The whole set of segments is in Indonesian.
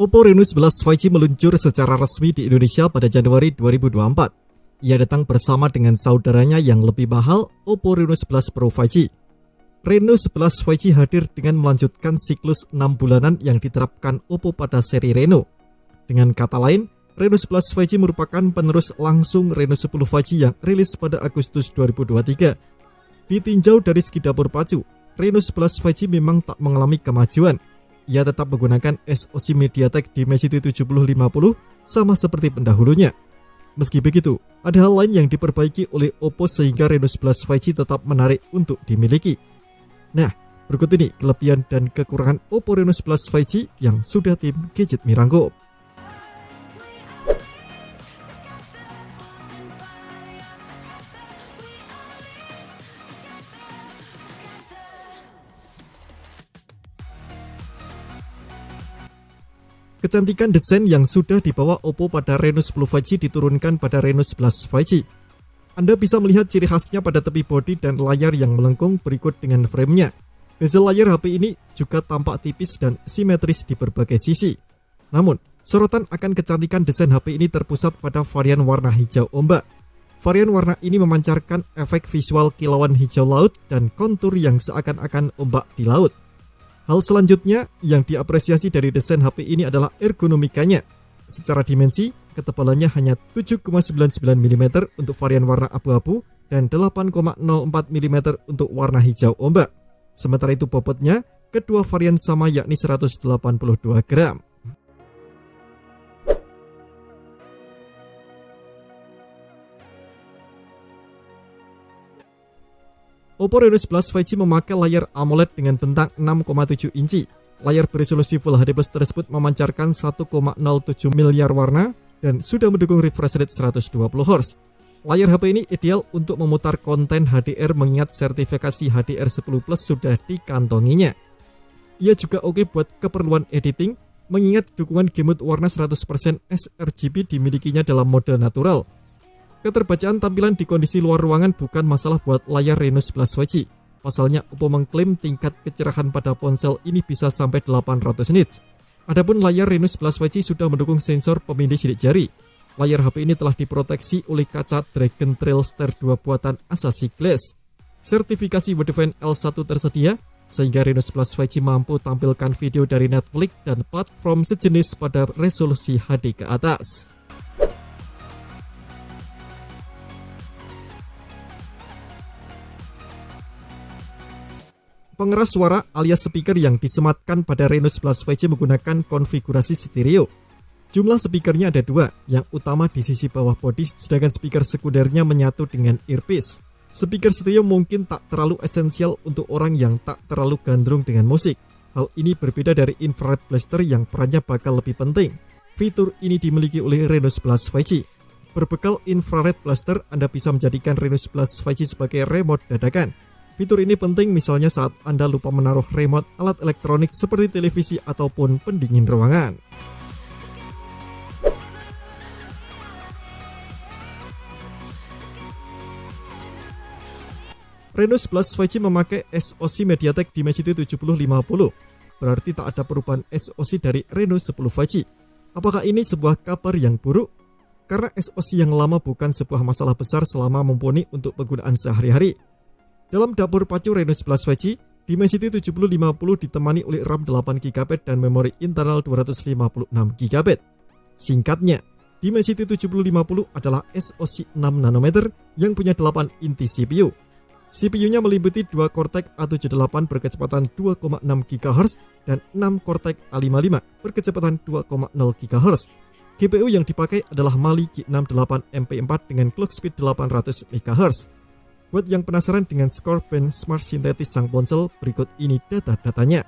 Oppo Reno 11 5G meluncur secara resmi di Indonesia pada Januari 2024. Ia datang bersama dengan saudaranya yang lebih mahal, Oppo Reno 11 Pro 5G. Reno 11 5G hadir dengan melanjutkan siklus 6 bulanan yang diterapkan Oppo pada seri Reno. Dengan kata lain, Reno 11 5G merupakan penerus langsung Reno 10 5G yang rilis pada Agustus 2023. Ditinjau dari segi dapur pacu, Reno 11 5G memang tak mengalami kemajuan. Ia tetap menggunakan SoC MediaTek Dimensity 7050 sama seperti pendahulunya. Meski begitu, ada hal lain yang diperbaiki oleh Oppo sehingga Reno 11 5G tetap menarik untuk dimiliki. Nah, berikut ini kelebihan dan kekurangan Oppo Reno 11 5G yang sudah tim Gadget Mi rangkum. Kecantikan desain yang sudah dibawa Oppo pada Reno 10 5G diturunkan pada Reno 11 5G. Anda bisa melihat ciri khasnya pada tepi bodi dan layar yang melengkung berikut dengan framenya. Bezel layar HP ini juga tampak tipis dan simetris di berbagai sisi. Namun, sorotan akan kecantikan desain HP ini terpusat pada varian warna hijau ombak. Varian warna ini memancarkan efek visual kilauan hijau laut dan kontur yang seakan-akan ombak di laut. Hal selanjutnya yang diapresiasi dari desain HP ini adalah ergonomikanya. Secara dimensi, ketebalannya hanya 7,99 mm untuk varian warna abu-abu dan 8,04 mm untuk warna hijau ombak. Sementara itu bobotnya, kedua varian sama yakni 182 gram. Oppo Reno 11 5G memakai layar AMOLED dengan bentang 6,7 inci. Layar beresolusi Full HD Plus tersebut memancarkan 1,07 miliar warna dan sudah mendukung refresh rate 120 Hz. Layar HP ini ideal untuk memutar konten HDR mengingat sertifikasi HDR10 Plus sudah dikantonginya. Ia juga oke buat keperluan editing mengingat dukungan game mode warna 100% sRGB dimilikinya dalam mode natural. Keterbacaan tampilan di kondisi luar ruangan bukan masalah buat layar Reno 11 5G. Pasalnya, Oppo mengklaim tingkat kecerahan pada ponsel ini bisa sampai 800 nits. Adapun layar Reno 11 5G sudah mendukung sensor pemindai sidik jari. Layar HP ini telah diproteksi oleh kaca Dragon Trail Star 2 buatan Asahi Glass. Sertifikasi Vodafone L1 tersedia, sehingga Reno 11 5G mampu tampilkan video dari Netflix dan platform sejenis pada resolusi HD ke atas. Pengeras suara alias speaker yang disematkan pada Reno 11 5G menggunakan konfigurasi stereo. Jumlah speakernya ada dua, yang utama di sisi bawah bodi, sedangkan speaker sekundernya menyatu dengan earpiece. Speaker stereo mungkin tak terlalu esensial untuk orang yang tak terlalu gandrung dengan musik. Hal ini berbeda dari infrared blaster yang perannya bakal lebih penting. Fitur ini dimiliki oleh Reno 11 5G. Berbekal infrared blaster, Anda bisa menjadikan Reno 11 5G sebagai remote dadakan. Fitur ini penting misalnya saat Anda lupa menaruh remote alat elektronik seperti televisi ataupun pendingin ruangan. Reno 11 5G memakai SoC MediaTek Dimensity 7050. Berarti tak ada perubahan SoC dari Reno 10 5G. Apakah ini sebuah kabar yang buruk? Karena SoC yang lama bukan sebuah masalah besar selama mumpuni untuk penggunaan sehari-hari. Dalam dapur pacu Reno 11 5G, Dimensity 7050 ditemani oleh RAM 8GB dan memori internal 256GB. Singkatnya, Dimensity 7050 adalah SoC 6 nanometer yang punya 8 inti CPU. CPU-nya meliputi 2 Cortex A78 berkecepatan 2,6 GHz dan 6 Cortex A55 berkecepatan 2,0 GHz. GPU yang dipakai adalah Mali G68 MP4 dengan clock speed 800 MHz. Buat yang penasaran dengan skor benchmark sintetis sang ponsel, berikut ini data-datanya.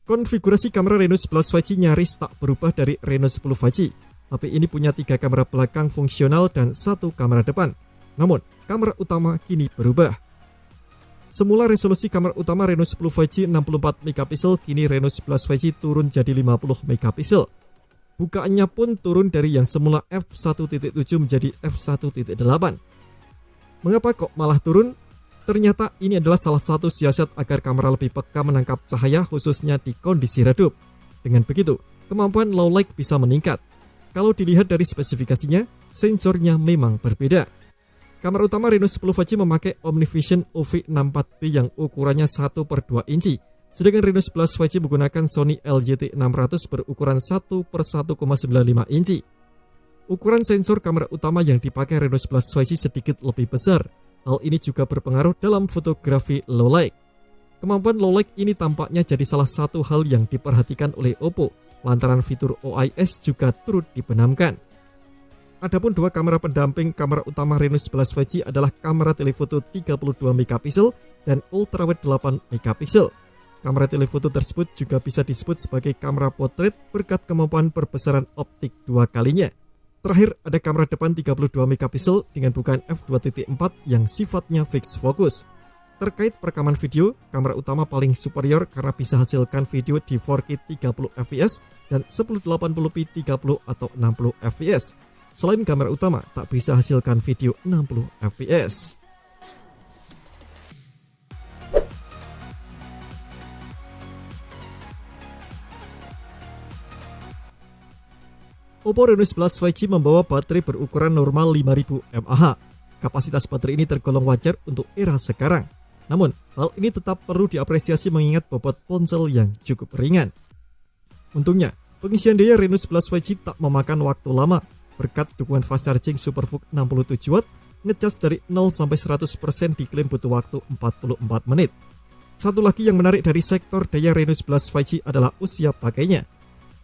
Konfigurasi kamera Reno 11 5G nyaris tak berubah dari Reno 10 5G. HP ini punya 3 kamera belakang fungsional dan 1 kamera depan. Namun, kamera utama kini berubah. Semula resolusi kamera utama Reno 10 5G 64 megapiksel, kini Reno 11 5G turun jadi 50 megapiksel. Bukaannya pun turun dari yang semula f1.7 menjadi f1.8. Mengapa kok malah turun? Ternyata ini adalah salah satu siasat agar kamera lebih peka menangkap cahaya khususnya di kondisi redup. Dengan begitu, kemampuan low light bisa meningkat. Kalau dilihat dari spesifikasinya, sensornya memang berbeda. Kamera utama Reno 10 5G memakai OmniVision OV64B yang ukurannya 1/2 inci. Sedangkan Reno 11 5G menggunakan Sony LYT600 berukuran 1/1,95 inci. Ukuran sensor kamera utama yang dipakai Reno 11 5G sedikit lebih besar. Hal ini juga berpengaruh dalam fotografi low light. Kemampuan low light ini tampaknya jadi salah satu hal yang diperhatikan oleh Oppo, lantaran fitur OIS juga turut dibenamkan. Adapun dua kamera pendamping kamera utama Reno 11 5G adalah kamera telefoto 32 megapiksel dan ultrawide 8 megapiksel. Kamera telefoto tersebut juga bisa disebut sebagai kamera potret berkat kemampuan perbesaran optik 2 kalinya. Terakhir ada kamera depan 32 megapiksel dengan bukaan f2.4 yang sifatnya fix fokus. Terkait perekaman video, kamera utama paling superior karena bisa hasilkan video di 4K 30 fps dan 1080p 30 atau 60 fps. Selain kamera utama, tak bisa hasilkan video 60 fps. Oppo Reno 11 5G membawa baterai berukuran normal 5000 mAh. Kapasitas baterai ini tergolong wajar untuk era sekarang. Namun, hal ini tetap perlu diapresiasi mengingat bobot ponsel yang cukup ringan. Untungnya, pengisian daya Reno 11 5G tak memakan waktu lama. Berkat dukungan fast charging SuperVOOC 67W, ngecas dari 0 sampai 100% diklaim butuh waktu 44 menit. Satu lagi yang menarik dari sektor daya Reno 11 5G adalah usia pakainya.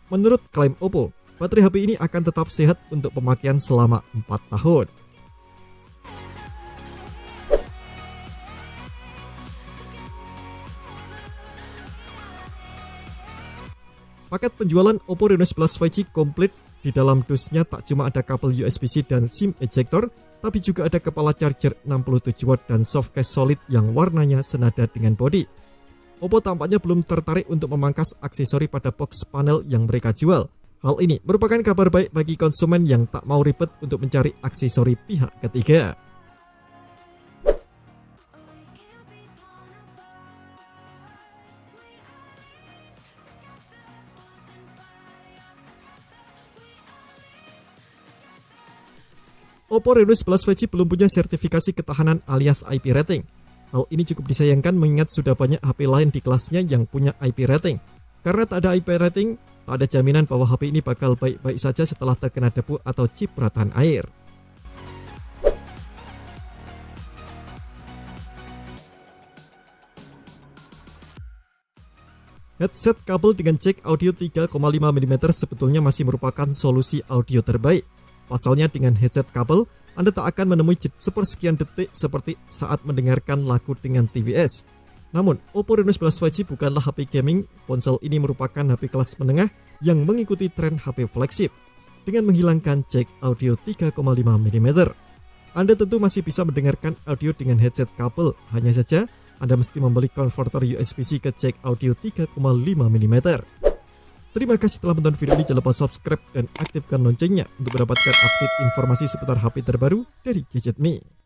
Menurut klaim Oppo, baterai HP ini akan tetap sehat untuk pemakaian selama 4 tahun. Paket penjualan Oppo Reno 11 5G komplit. Di dalam dusnya tak cuma ada kabel USB-C dan SIM ejector, tapi juga ada kepala charger 67W dan softcase solid yang warnanya senada dengan bodi. Oppo tampaknya belum tertarik untuk memangkas aksesori pada box panel yang mereka jual. Hal ini merupakan kabar baik bagi konsumen yang tak mau ribet untuk mencari aksesori pihak ketiga. Oppo Reno 11 5G belum punya sertifikasi ketahanan alias IP rating. Hal ini cukup disayangkan mengingat sudah banyak HP lain di kelasnya yang punya IP rating. Karena tak ada IP rating, tak ada jaminan bahwa HP ini bakal baik-baik saja setelah terkena debu atau cipratan air. Headset kabel dengan jack audio 3,5 mm sebetulnya masih merupakan solusi audio terbaik. Pasalnya dengan headset kabel, Anda tak akan menemui sepersekian detik seperti saat mendengarkan lagu dengan TVS. Namun, Oppo Reno 11 5G bukanlah HP gaming. Ponsel ini merupakan HP kelas menengah yang mengikuti tren HP flagship dengan menghilangkan jack audio 3,5 mm. Anda tentu masih bisa mendengarkan audio dengan headset kabel, hanya saja Anda mesti membeli konverter USB-C ke jack audio 3,5 mm. Terima kasih telah menonton video ini. Jangan lupa subscribe dan aktifkan loncengnya untuk mendapatkan update informasi seputar HP terbaru dari Gadget Me.